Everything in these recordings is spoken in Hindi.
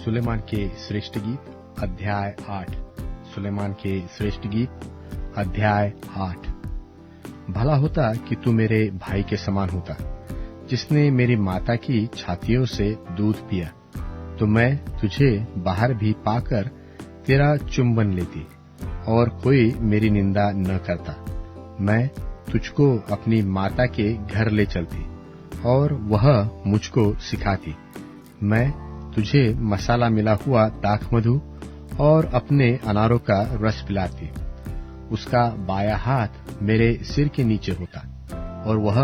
सुलेमान के श्रेष्ठ गीत अध्याय 8। सुलेमान के श्रेष्ठ गीत अध्याय 8। भला होता कि तू मेरे भाई के समान होता, जिसने मेरी माता की छातियों से दूध पिया, तो मैं तुझे बाहर भी पाकर तेरा चुंबन लेती और कोई मेरी निंदा न करता। मैं तुझको अपनी माता के घर ले चलती और वह मुझको सिखाती। मैं तुझे मसाला मिला हुआ दाख मधु और अपने अनारों का रस पिलाती। उसका बायां हाथ मेरे सिर के नीचे होता और वह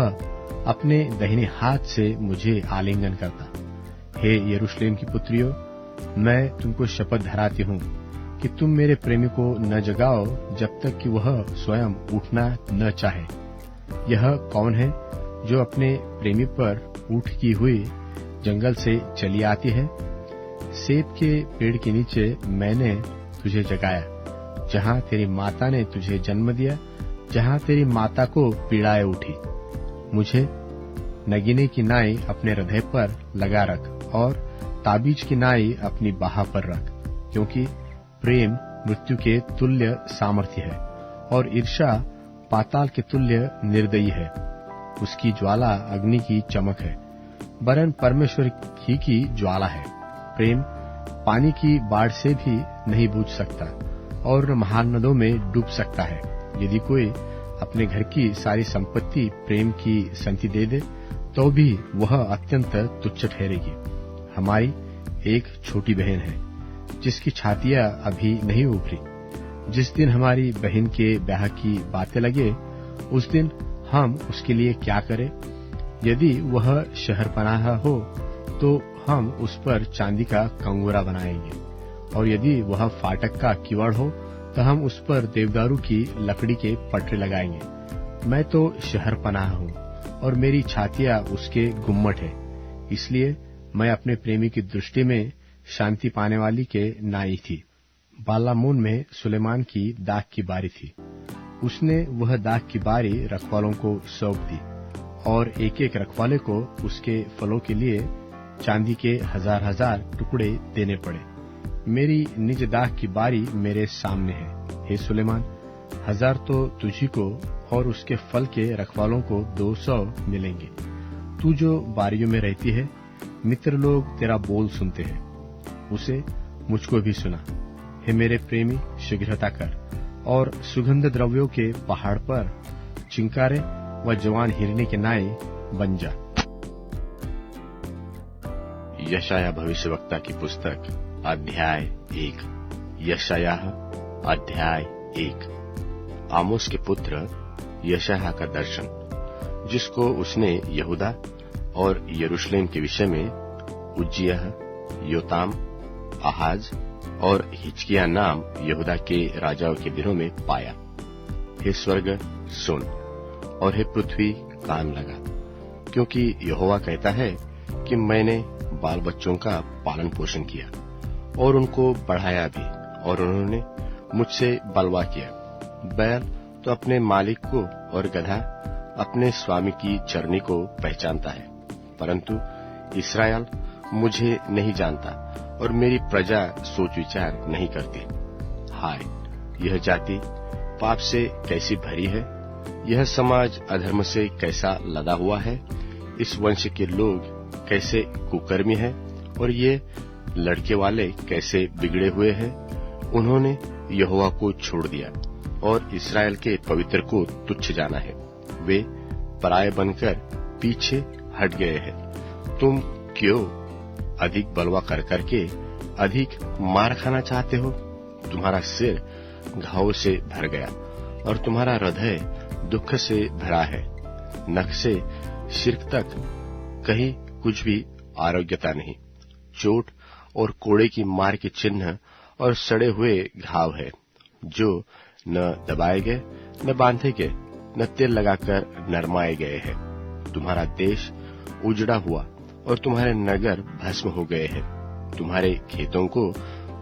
अपने दाहिने हाथ से मुझे आलिंगन करता। हे यरूशलेम की पुत्रियों, मैं तुमको शपथ धराती हूँ कि तुम मेरे प्रेमी को न जगाओ जब तक कि वह स्वयं उठना न चाहे। यह कौन है जो अपने प्रेमी पर ऊँट की हुई जंगल से चली आती है? सेब के पेड़ के नीचे मैंने तुझे जगाया, जहाँ तेरी माता ने तुझे जन्म दिया, जहाँ तेरी माता को पीड़ाएं उठी। मुझे नगीने की नाई अपने हृदय पर लगा रख और ताबीज की नाई अपनी बाह पर रख, क्योंकि प्रेम मृत्यु के तुल्य सामर्थ्य है और ईर्ष्या पाताल के तुल्य निर्दयी है। उसकी ज्वाला अग्नि की चमक है, वरन परमेश्वर ही की ज्वाला है। प्रेम पानी की बाढ़ से भी नहीं बूझ सकता और न महान नदों में डूब सकता है। यदि कोई अपने घर की सारी संपत्ति प्रेम की संति दे दे, तो भी वह अत्यंत तुच्छ ठहरेगी। हमारी एक छोटी बहन है, जिसकी छातियां अभी नहीं उभरी। जिस दिन हमारी बहन के ब्याह की बातें लगे, उस दिन हम उसके लिए क्या करें? यदि वह शहरपनाह हो तो हम उस पर चांदी का कंगोरा बनाएंगे, और यदि वह फाटक का किवाड़ हो तो हम उस पर देवदारू की लकड़ी के पटरे लगाएंगे। मैं तो शहरपनाह हूँ और मेरी छातियां उसके गुम्मट है, इसलिए मैं अपने प्रेमी की दृष्टि में शांति पाने वाली के नाई थी। बालामोन में सुलेमान की दाख की बारी थी। उसने वह दाख की बारी रखवालों को सौंप दी और एक एक रखवाले को उसके फलों के लिए चांदी के हजार हजार टुकड़े देने पड़े। मेरी निज दाख की बारी मेरे सामने है। हे सुलेमान, 1000 तो तुझी को और उसके फल के रखवालों को 200 मिलेंगे। तू जो बारियों में रहती है, मित्र लोग तेरा बोल सुनते हैं, उसे मुझको भी सुना। हे मेरे प्रेमी, शीघ्रता कर और सुगंध द्रव्यों के पहाड़ पर चिंकारे व जवान हिरनी के नाई बन जा। यशायाह भविष्यवक्ता की पुस्तक अध्याय 1। यशायाह अध्याय 1। आमोस के पुत्र यशायाह का दर्शन, जिसको उसने यहूदा और यरूशलेम के विषय में उज्जियाह, योताम, आहाज और हिजकिय्याह नाम यहूदा के राजाओं के दिनों में पाया। हे स्वर्ग सुन और हे पृथ्वी कान लगा, क्योंकि यहोवा कहता है कि मैंने बाल बच्चों का पालन पोषण किया और उनको बढ़ाया भी, और उन्होंने मुझसे बलवा किया। बैल तो अपने मालिक को और गधा अपने स्वामी की चरनी को पहचानता है, परंतु इस्राएल मुझे नहीं जानता और मेरी प्रजा सोच विचार नहीं करती। हाय, यह जाति पाप से कैसी भरी है, यह समाज अधर्म से कैसा लदा हुआ है। इस वंश के लोग कैसे कुकर्मी है और ये लड़के वाले कैसे बिगड़े हुए हैं। उन्होंने यहोवा को छोड़ दिया और इस्राएल के पवित्र को तुच्छ जाना है। वे पराये बनकर पीछे हट गए हैं। तुम क्यों अधिक बलवा कर करके अधिक मार खाना चाहते हो? तुम्हारा सिर घावों से भर गया और तुम्हारा हृदय दुख से भरा है। नख से सिर तक कहीं कुछ भी आरोग्यता नहीं। चोट और कोड़े की मार के चिन्ह और सड़े हुए घाव है, जो न दबाए गए, न बांधे गए, न तेल लगाकर नरमाए गए हैं। तुम्हारा देश उजड़ा हुआ और तुम्हारे नगर भस्म हो गए हैं। तुम्हारे खेतों को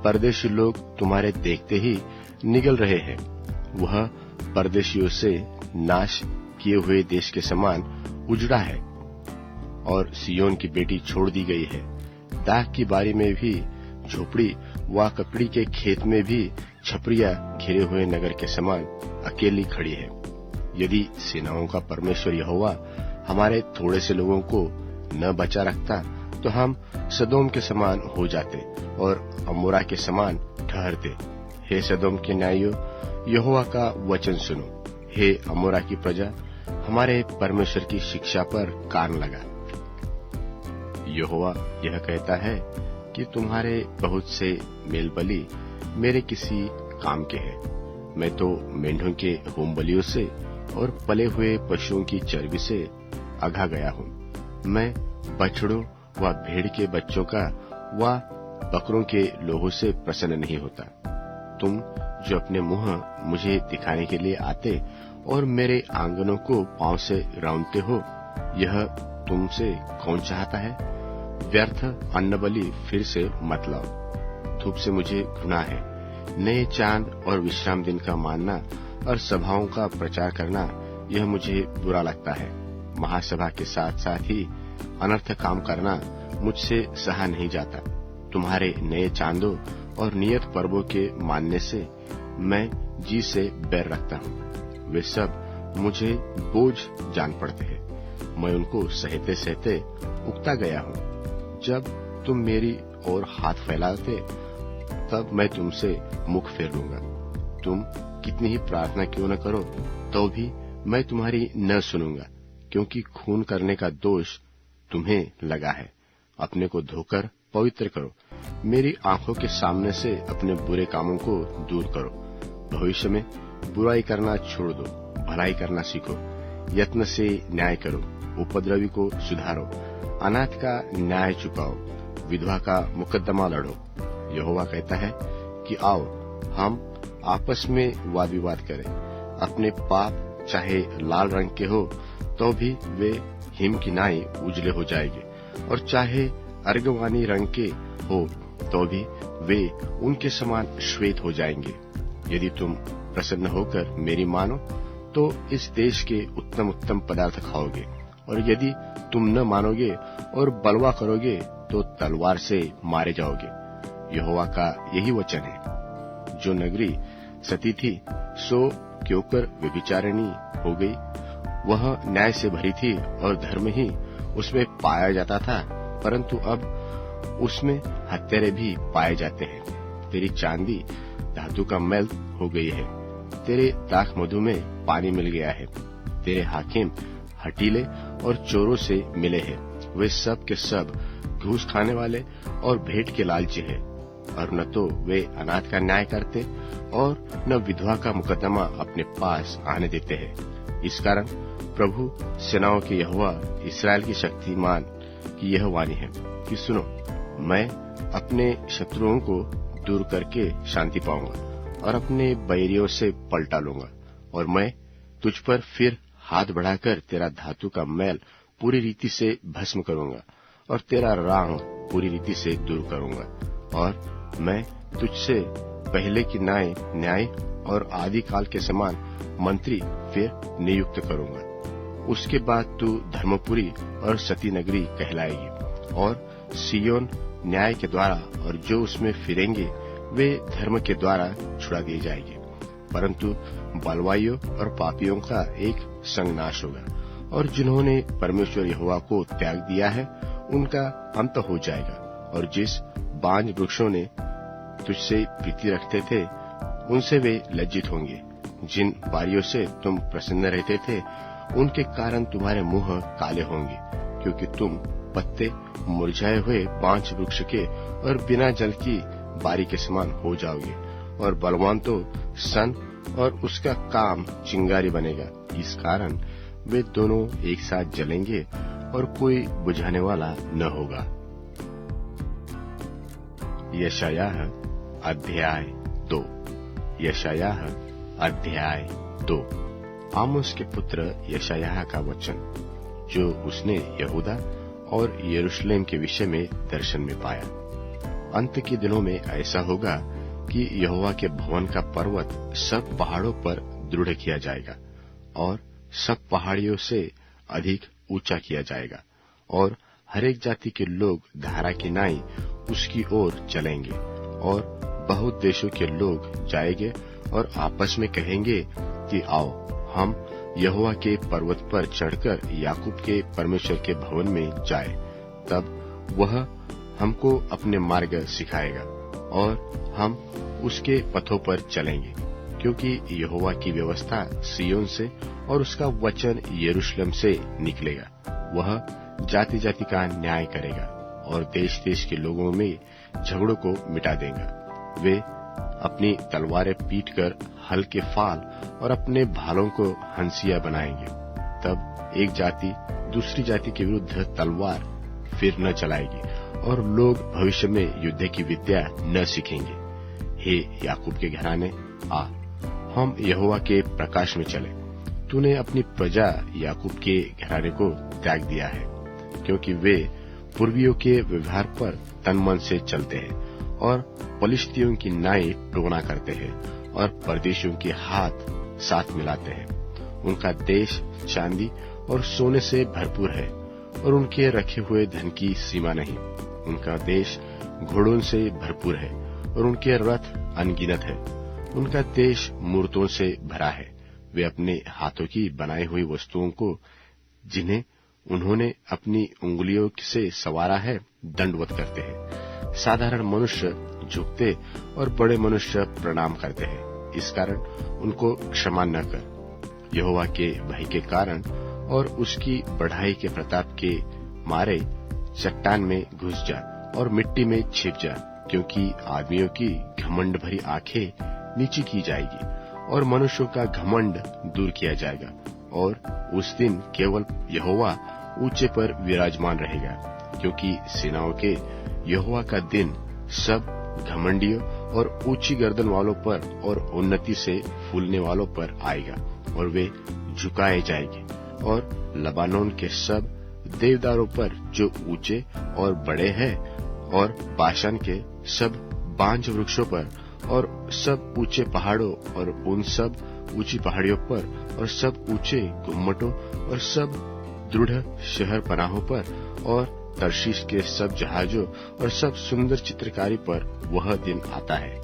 परदेशी लोग तुम्हारे देखते ही निगल रहे हैं। वह परदेशियों से नाश किए हुए देश के समान उजड़ा है और सियोन की बेटी छोड़ दी गई है। दाख की बारी में भी झोपड़ी व ककड़ी के खेत में भी छपरिया घिरे हुए नगर के समान अकेली खड़ी है। यदि सेनाओं का परमेश्वर यहोवा हमारे थोड़े से लोगों को न बचा रखता तो हम सदोम के समान हो जाते और अमोरा के समान ठहरते। हे सदोम के न्यायियों, यहोवा का वचन सुनो। हे अमोरा की प्रजा, हमारे परमेश्वर की शिक्षा पर कान लगा। यहोवा यह कहता है कि तुम्हारे बहुत से मेलबलि मेरे किसी काम के हैं। मैं तो मेंढों के होम बलियों से और पले हुए पशुओं की चर्बी से अघा गया हूँ। मैं बछड़ों व भेड़ के बच्चों का व बकरों के लोहों से प्रसन्न नहीं होता। तुम जो अपने मुंह मुझे दिखाने के लिए आते और मेरे आंगनों को पांव से रौंदते हो, यह तुमसे कौन चाहता है? व्यर्थ अन्न बलि फिर से मत लाओ। धूप से मुझे घृणा है। नए चांद और विश्राम दिन का मानना और सभाओं का प्रचार करना, यह मुझे बुरा लगता है। महासभा के साथ साथ ही अनर्थ काम करना मुझसे सहा नहीं जाता। तुम्हारे नए चांदों और नियत पर्वों के मानने से मैं जी से बैर रखता हूँ। वे सब मुझे बोझ जान पड़ते हैं। मैं उनको सहते सहते उकता गया हूँ। जब तुम मेरी ओर हाथ फैलाते तब मैं तुमसे मुख फेर लूंगा। तुम कितनी ही प्रार्थना क्यों न करो तो भी मैं तुम्हारी न सुनूंगा, क्योंकि खून करने का दोष तुम्हें लगा है। अपने को धोकर पवित्र करो। मेरी आंखों के सामने से अपने बुरे कामों को दूर करो। भविष्य में बुराई करना छोड़ दो, भलाई करना सीखो। यत्न से न्याय करो, उपद्रवी को सुधारो, अनाथ का न्याय चुकाओ, विधवा का मुकदमा लड़ो। यहोवा कहता है कि आओ हम आपस में वाद विवाद करें। अपने पाप चाहे लाल रंग के हो तो भी वे हिम की नाई उजले हो जाएंगे, और चाहे अर्गवानी रंग के हो तो भी वे उनके समान श्वेत हो जाएंगे। यदि तुम प्रसन्न होकर मेरी मानो तो इस देश के उत्तम उत्तम पदार्थ खाओगे, और यदि तुम न मानोगे और बलवा करोगे तो तलवार से मारे जाओगे। यहोवा का यही वचन है। जो नगरी सती थी सो क्योंकर व्यभिचारिणी हो गई। वह न्याय से भरी थी और धर्म ही उसमें पाया जाता था, परंतु अब उसमें हत्यारे भी पाए जाते हैं। तेरी चांदी धातु का मैल हो गई है। तेरे दाख मधु में पानी मिल गया है। तेरे हाकिम हटीले और चोरों से मिले हैं। वे सब के सब घूस खाने वाले और भेंट के लालची है, और न तो वे अनाथ का न्याय करते और न विधवा का मुकदमा अपने पास आने देते हैं। इस कारण प्रभु सेनाओं के यहोवा इस्राएल की शक्तिमान की यह वाणी है कि सुनो, मैं अपने शत्रुओं को दूर करके शांति पाऊंगा और अपने बैरियों से पलटा लूंगा, और मैं तुझ पर फिर हाथ बढ़ाकर तेरा धातु का मैल पूरी रीति से भस्म करूंगा और तेरा रांग पूरी रीति से दूर करूंगा, और मैं तुझसे पहले की न्याय और आदि काल के समान मंत्री फिर नियुक्त करूंगा। उसके बाद तू धर्मपुरी और सती नगरी कहलाएगी, और सियोन न्याय के द्वारा और जो उसमें फिरेंगे वे धर्म के द्वारा छुड़ा दिए जाएंगे। परंतु बलवाइयों और पापियों का एक संग नाश होगा, और जिन्होंने परमेश्वर यहोवा को त्याग दिया है उनका अंत हो जाएगा। और जिस बांज वृक्षों ने तुझसे प्रीति रखते थे उनसे वे लज्जित होंगे। जिन बारियों से तुम प्रसन्न रहते थे उनके कारण तुम्हारे मुंह काले होंगे, क्योंकि तुम पत्ते मुरझाए हुए बांज वृक्ष के और बिना जल की बारी के समान हो जाओगे। और बलवान तो सन और उसका काम चिंगारी बनेगा। इस कारण वे दोनों एक साथ जलेंगे और कोई बुझाने वाला न होगा। यशायाह अध्याय 2। यशायाह अध्याय 2। आमोस के पुत्र यशायाह का वचन, जो उसने यहूदा और यरूशलेम के विषय में दर्शन में पाया। अंत के दिनों में ऐसा होगा कि यहोवा के भवन का पर्वत सब पहाड़ों पर दृढ़ किया जाएगा और सब पहाड़ियों से अधिक ऊंचा किया जाएगा, और हर एक जाति के लोग धारा की नाई उसकी ओर चलेंगे। और बहुत देशों के लोग जाएंगे और आपस में कहेंगे कि आओ हम यहोवा के पर्वत पर चढ़कर याकूब के परमेश्वर के भवन में जाए। तब वह हमको अपने मार्ग सिखाएगा और हम उसके पथों पर चलेंगे, क्योंकि यहोवा की व्यवस्था सिय्योन से और उसका वचन यरूशलेम से निकलेगा। वह जाति जाति का न्याय करेगा और देश देश के लोगों में झगड़ों को मिटा देगा। वे अपनी तलवारें पीटकर हल के फाल और अपने भालों को हंसिया बनाएंगे। तब एक जाति दूसरी जाति के विरुद्ध तलवार फिर न चलाएगी और लोग भविष्य में युद्ध की विद्या न सीखेंगे। हे याकूब के घराने, आ हम यहोवा के प्रकाश में चले। तूने अपनी प्रजा याकूब के घराने को त्याग दिया है, क्योंकि वे पूर्वियों के व्यवहार पर तन मन से चलते हैं और पलिश्तियों की नाई टोना करते हैं और परदेशियों के हाथ साथ मिलाते हैं। उनका देश चांदी और सोने से भरपूर है और उनके रखे हुए धन की सीमा नहीं। उनका देश घोड़ों से भरपूर है और उनके रथ अनगिनत है। उनका देश मूर्तों से भरा है। वे अपने हाथों की बनाई हुई वस्तुओं को, जिन्हें उन्होंने अपनी उंगलियों से संवारा है, दंडवत करते हैं। साधारण मनुष्य झुकते और बड़े मनुष्य प्रणाम करते हैं। इस कारण उनको क्षमा न कर। यहोवा के भय के कारण और उसकी बढ़ाई के प्रताप के मारे चट्टान में घुस जा और मिट्टी में छिप जा, क्योंकि आदमियों की घमंड भरी आंखें नीची की जाएगी और मनुष्यों का घमंड दूर किया जाएगा। और उस दिन केवल यहोवा ऊंचे पर विराजमान रहेगा, क्योंकि सेनाओं के यहोवा का दिन सब घमंडियों और ऊंची गर्दन वालों पर और उन्नति से फूलने वालों पर आएगा और वे झुकाए जाएंगे। और लबानोन के सब देवदारों पर जो ऊंचे और बड़े हैं, और बाशान के सब बांज वृक्षों पर और सब ऊंचे पहाड़ों और उन सब ऊंची पहाड़ियों पर और सब ऊंचे गुम्मटों और सब दृढ़ शहर पनाहों पर और तर्शीश के सब जहाजों और सब सुंदर चित्रकारी पर वह दिन आता है।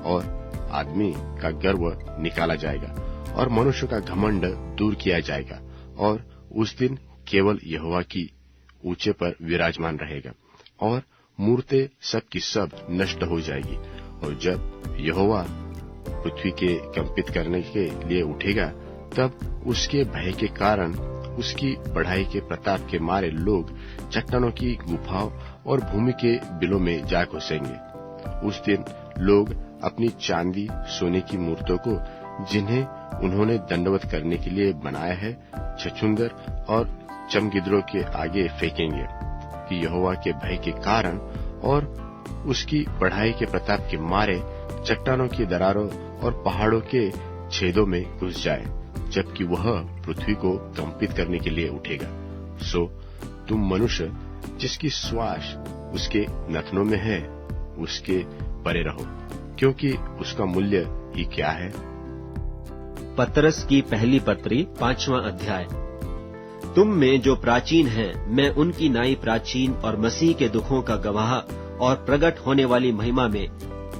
और आदमी का गर्व निकाला जाएगा और मनुष्य का घमंड दूर किया जाएगा। और उस दिन केवल यहोवा की ऊंचे पर विराजमान रहेगा और मूर्तें सब की सब नष्ट हो जाएगी। और जब यहोवा पृथ्वी के कंपित करने के लिए उठेगा, तब उसके भय के कारण उसकी बढ़ाई के प्रताप के मारे लोग चट्टानों की गुफाओं और भूमि के बिलों में जा घुसेंगे। उस दिन लोग अपनी चांदी सोने की मूर्तों को, जिन्हें उन्होंने दंडवत करने के लिए बनाया है, छछूंदर और चमगिद्रों के आगे फेंकेंगे, कि यहोवा के भय के कारण और उसकी बढ़ाई के प्रताप के मारे चट्टानों की दरारों और पहाड़ों के छेदों में घुस जाए, जबकि वह पृथ्वी को कंपित करने के लिए उठेगा। सो तुम मनुष्य जिसकी श्वास उसके नथनों में है, उसके परे रहो, क्योंकि उसका मूल्य ही क्या है। पतरस की पहली पत्री 5वां अध्याय। तुम में जो प्राचीन हैं, मैं उनकी नाई प्राचीन और मसीह के दुखों का गवाह और प्रकट होने वाली महिमा में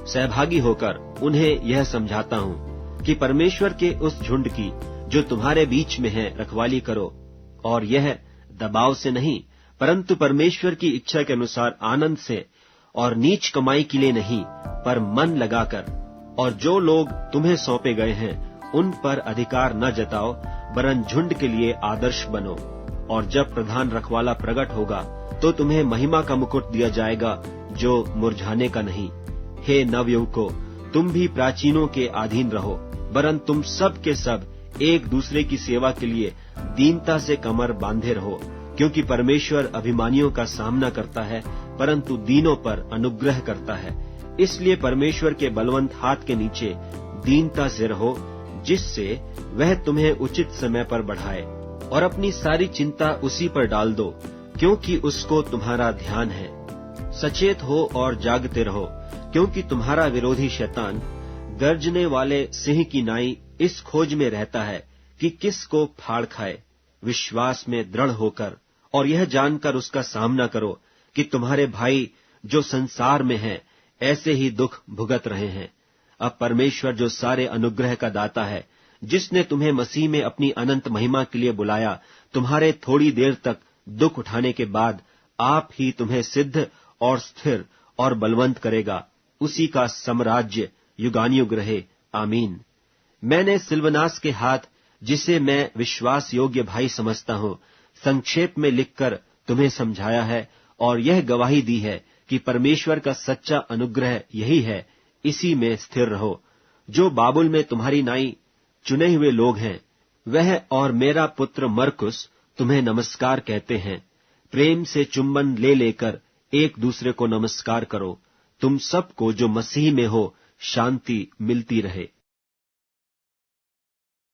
सहभागी होकर उन्हें यह समझाता हूँ कि परमेश्वर के उस झुंड की जो तुम्हारे बीच में है रखवाली करो, और यह दबाव से नहीं परंतु परमेश्वर की इच्छा के अनुसार आनंद से, और नीच कमाई के लिए नहीं पर मन लगाकर। और जो लोग तुम्हें सौंपे गए हैं उन पर अधिकार न जताओ, वरन झुंड के लिए आदर्श बनो। और जब प्रधान रखवाला प्रकट होगा तो तुम्हें महिमा का मुकुट दिया जाएगा जो मुरझाने का नहीं। हे नवयुवकों, तुम भी प्राचीनों के अधीन रहो, वरन तुम सब के सब एक दूसरे की सेवा के लिए दीनता से कमर बांधे रहो, क्योंकि परमेश्वर अभिमानियों का सामना करता है परंतु दीनों पर अनुग्रह करता है। इसलिए परमेश्वर के बलवंत हाथ के नीचे दीनता से रहो, जिससे वह तुम्हें उचित समय पर बढ़ाए। और अपनी सारी चिंता उसी पर डाल दो, क्योंकि उसको तुम्हारा ध्यान है। सचेत हो और जागते रहो, क्योंकि तुम्हारा विरोधी शैतान गर्जने वाले सिंह की नाई इस खोज में रहता है कि किसको फाड़ खाए। विश्वास में दृढ़ होकर और यह जानकर उसका सामना करो कि तुम्हारे भाई जो संसार में हैं, ऐसे ही दुख भुगत रहे हैं। अब परमेश्वर जो सारे अनुग्रह का दाता है, जिसने तुम्हें मसीह में अपनी अनंत महिमा के लिए बुलाया, तुम्हारे थोड़ी देर तक दुख उठाने के बाद आप ही तुम्हें सिद्ध और स्थिर और बलवंत करेगा। उसी का साम्राज्य युगानुयुग रहे। आमीन। मैंने सिलवनास के हाथ, जिसे मैं विश्वास योग्य भाई समझता हूं, संक्षेप में लिखकर तुम्हें समझाया है और यह गवाही दी है कि परमेश्वर का सच्चा अनुग्रह यही है, इसी में स्थिर रहो। जो बाबुल में तुम्हारी नाई चुने हुए लोग हैं, वह और मेरा पुत्र मरकुस तुम्हें नमस्कार कहते हैं। प्रेम से चुंबन ले लेकर एक दूसरे को नमस्कार करो। तुम सबको जो मसीह में हो शांति मिलती रहे।